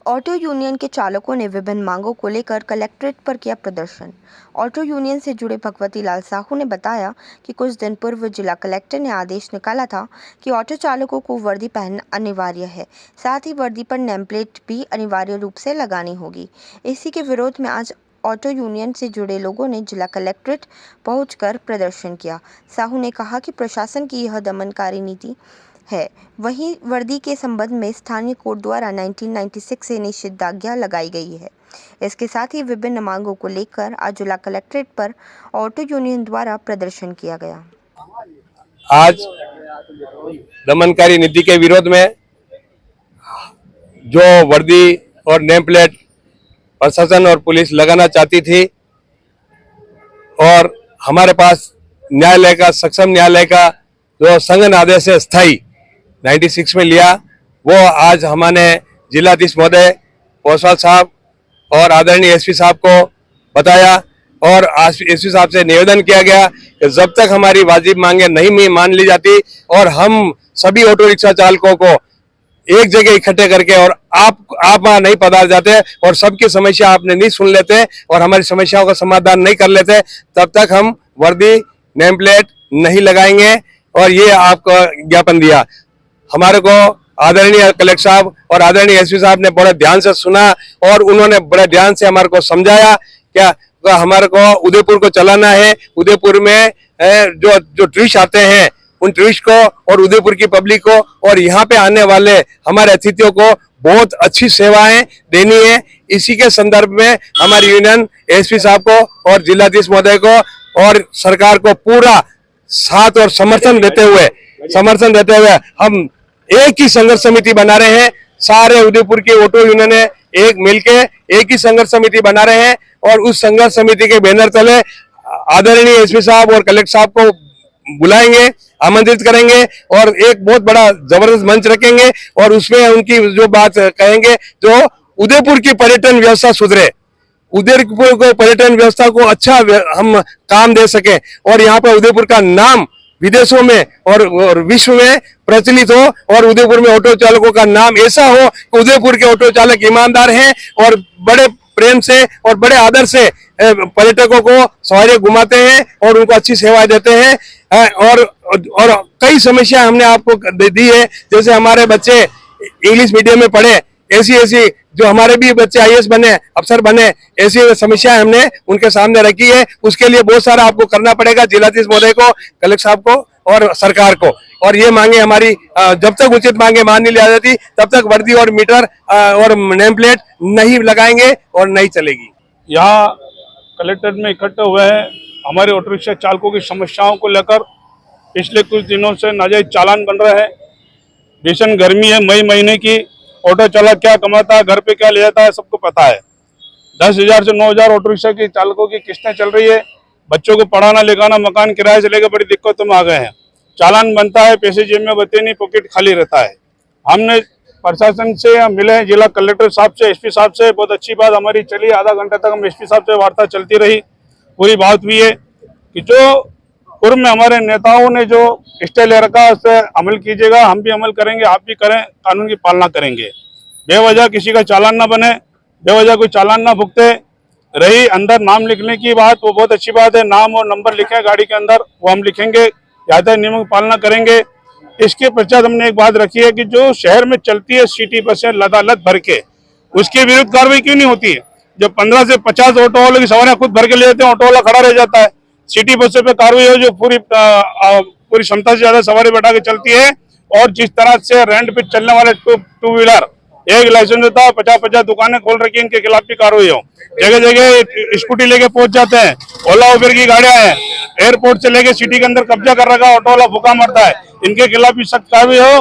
Auto union के चालकों ने विभिन्न मांगों को लेकर कलेक्ट्रेट पर किया प्रदर्शन। ऑटो यूनियन से जुड़े भगवती लाल साहू ने बताया कि कुछ दिन पूर्व जिला कलेक्टर ने आदेश निकाला था कि ऑटो चालकों को वर्दी पहनना अनिवार्य है, साथ ही वर्दी पर नेम प्लेट भी अनिवार्य रूप से लगानी होगी। इसी के विरोध में आज ऑटो यूनियन से जुड़े लोगों ने जिला कलेक्ट्रेट पहुंचकर प्रदर्शन किया। साहू ने कहा कि प्रशासन की यह दमनकारी नीति है। वहीं वर्दी के संबंध में स्थानीय कोर्ट द्वारा 1996 से निषेधाज्ञा लगाई गई है। इसके साथ ही विभिन्न मांगों को लेकर आज जिला कलेक्ट्रेट पर ऑटो यूनियन द्वारा प्रदर्शन किया गया। आज दमनकारी नीति के विरोध में जो वर्दी और नेम प्लेट प्रशासन और पुलिस लगाना चाहती थी और हमारे पास न्यायालय का सक्षम न्यायालय का जो संज्ञान आदेश है स्थायी 96 में लिया, वो आज हमारे जिलाधीश महोदय ओसवाल साहब और आदरणीय एसपी साहब को बताया और एसपी साहब से निवेदन किया गया कि जब तक हमारी वाजिब मांगे नहीं मान ली जाती और हम सभी ऑटो रिक्शा चालकों को एक जगह इकट्ठे करके और आप वहां नहीं पधार जाते और सबकी समस्या आपने नहीं सुन लेते और हमारी समस्याओं का समाधान नहीं कर लेते, तब तक हम वर्दी नेम प्लेट नहीं लगाएंगे। और ये आपको ज्ञापन दिया। हमारे को आदरणीय कलेक्टर साहब और आदरणीय एसपी साहब ने बड़े ध्यान से सुना और उन्होंने बड़े ध्यान से हमारे को समझाया क्या हमारे को उदयपुर को चलाना है। उदयपुर में जो टूरिस्ट आते हैं उन टूरिस्ट को और उदयपुर की पब्लिक को और यहाँ पे आने वाले हमारे अतिथियों को बहुत अच्छी सेवाएं देनी है। इसी के संदर्भ में हमारी यूनियन एसपी साहब को और जिलाधीश महोदय को और सरकार को पूरा साथ और समर्थन देते हुए हम एक ही संघर्ष समिति बना रहे हैं। सारे उदयपुर के ऑटो यूनियन एक मिलके एक ही संघर्ष समिति बना रहे हैं और उस संघर्ष समिति के बैनर तले आदरणीय एसपी साहब और कलेक्टर साहब को बुलाएंगे, आमंत्रित करेंगे और एक बहुत बड़ा जबरदस्त मंच रखेंगे और उसमें उनकी जो बात कहेंगे जो उदयपुर की पर्यटन व्यवस्था सुधरे, उदयपुर को पर्यटन व्यवस्था को अच्छा हम काम दे सके और यहाँ पर उदयपुर का नाम विदेशों में और विश्व में प्रचलित हो और उदयपुर में ऑटो चालकों का नाम ऐसा हो कि उदयपुर के ऑटो चालक ईमानदार हैं और बड़े प्रेम से और बड़े आदर से पर्यटकों को सवारी घुमाते हैं और उनको अच्छी सेवाएं देते हैं। और कई समस्या हमने आपको दी है, जैसे हमारे बच्चे इंग्लिश मीडियम में पढ़े, ऐसी जो हमारे भी बच्चे आईएएस बने, अफसर बने, ऐसी समस्याएं हमने उनके सामने रखी है। उसके लिए बहुत सारा आपको करना पड़ेगा, जिलाधीश महोदय को, कलेक्टर साहब को और सरकार को। और ये मांगे हमारी जब तक उचित मांगे मान नहीं ली जाती तब तक वर्दी और मीटर और नेम प्लेट नहीं लगाएंगे और नहीं चलेगी। यहाँ कलेक्ट्रेट में इकट्ठे हुए हैं हमारे ऑटो रिक्शा चालकों की समस्याओं को लेकर। पिछले कुछ दिनों से नाजायज चालान बन रहे हैं। भीषण गर्मी है, मई महीने की। ऑटो चालक क्या कमाता है, घर पे क्या ले जाता है, सबको पता है। 10,000 से 9,000 ऑटो रिक्शा की चालकों की किस्तें चल रही है। बच्चों को पढ़ाना लिखाना, मकान किराए से लेकर बड़ी दिक्कतों में आ गए हैं। चालान बनता है, पैसे जेब में बचते नहीं, पॉकेट खाली रहता है। हमने प्रशासन से मिले हैं, जिला कलेक्टर साहब से, एसपी साहब से। बहुत अच्छी बात हमारी चली, आधा घंटा तक हम एसपी साहब से वार्ता चलती रही। पूरी बात हुई है कि जो पूर्व में हमारे नेताओं ने जो स्टे ले रखा है उस पर अमल कीजिएगा, हम भी अमल करेंगे, आप भी करें, कानून की पालना करेंगे। बेवजह किसी का चालान ना बने, बेवजह कोई चालान ना भुगते। रही अंदर नाम लिखने की बात, वो बहुत अच्छी बात है, नाम और नंबर लिखे गाड़ी के अंदर, वो हम लिखेंगे, यातायात नियमों की पालना करेंगे। इसके पश्चात हमने एक बात रखी है कि जो शहर में चलती है सिटी बसें लदालद भर के, उसके विरुद्ध कार्रवाई क्यों नहीं होती है? जब 15 से 50 ऑटो वालों की सवारियां खुद भर के ले जाते हैं, ऑटो वाला खड़ा रह जाता है। सिटी बसों पे कार्रवाई हो जो पूरी क्षमता से ज्यादा सवारी बैठा के चलती है। और जिस तरह से रेंट पे चलने वाले टू व्हीलर, एक लाइसेंस होता है, 50-50 दुकानें खोल रखी है, इनके खिलाफ भी कार्रवाई हो। जगह जगह स्कूटी लेके पहुंच जाते हैं, ओला उबेर की गाड़ियां हैं, एयरपोर्ट से लेके सिटी के अंदर कब्जा कर रखा, ऑटो वाला भूखा मरता है, इनके खिलाफ भी सख्त कार्रवाई हो।